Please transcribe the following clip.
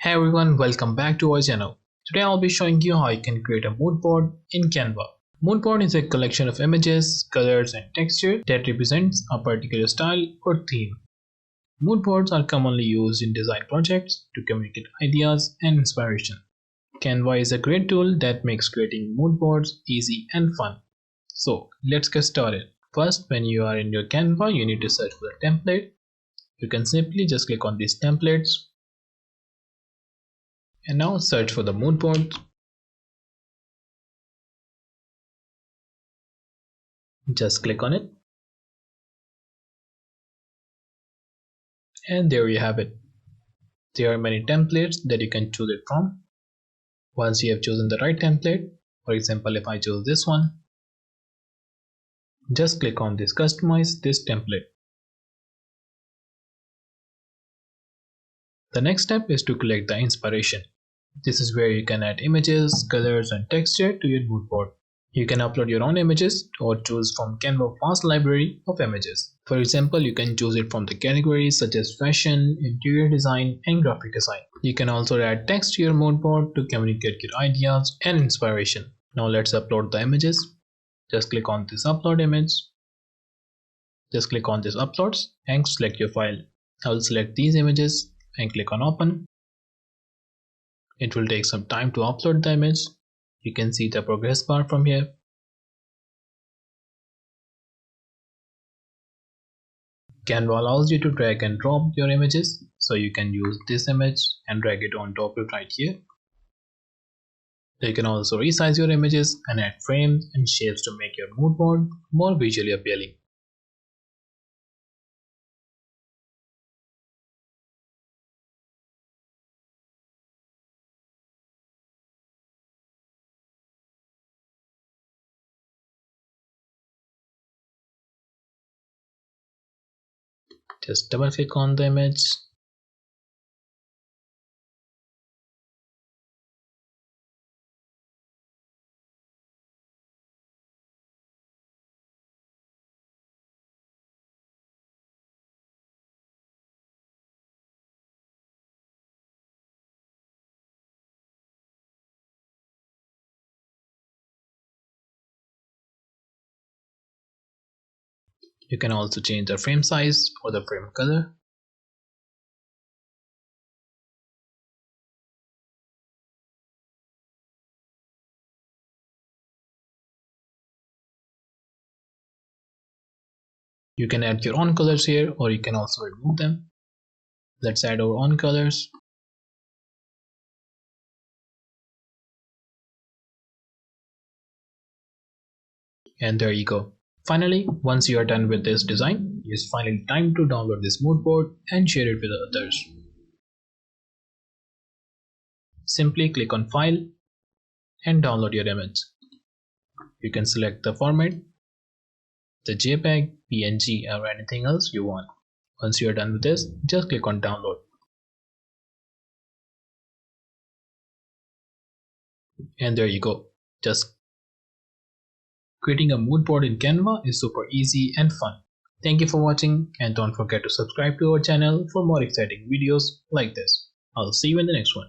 Hey everyone, welcome back to our channel. Today I'll be showing you how you can create a mood board in Canva. Mood board is a collection of images, colors and texture that represents a particular style or theme. Mood boards are commonly used in design projects to communicate ideas and inspiration. Canva is a great tool that makes creating mood boards easy and fun. So let's get started. First, when you are in your Canva, you need to search for a template. You can simply just click on these templates. And now search for the mood board. Just click on it. And there you have it. There are many templates that you can choose it from. Once you have chosen the right template, for example, if I choose this one, just click on this customize this template. The next step is to collect the inspiration. This is where you can add images, colors and texture to your mood board. You can upload your own images or choose from Canva's vast library of images. For example, you can choose it from the categories such as fashion, interior design and graphic design. You can also add text to your mood board to communicate your ideas and inspiration. Now let's upload the images. Just click on this upload image. Just click on this uploads and select your file. I will select these images and click on open. It will take some time to upload the image. You can see the progress bar from here. Canva allows you to drag and drop your images, so you can use this image and drag it on top of right here. You can also resize your images and add frames and shapes to make your mood board more visually appealing. Just double click on the image. You can also change the frame size or the frame color. You can add your own colors here, or you can also remove them. Let's add our own colors. And there you go. Finally, once you are done with this design, it is finally time to download this mood board and share it with others. Simply click on File and download your image. You can select the format, the JPEG, PNG or anything else you want. Once you are done with this, just click on Download. And there you go. Just creating a mood board in Canva is super easy and fun. Thank you for watching and don't forget to subscribe to our channel for more exciting videos like this. I'll see you in the next one.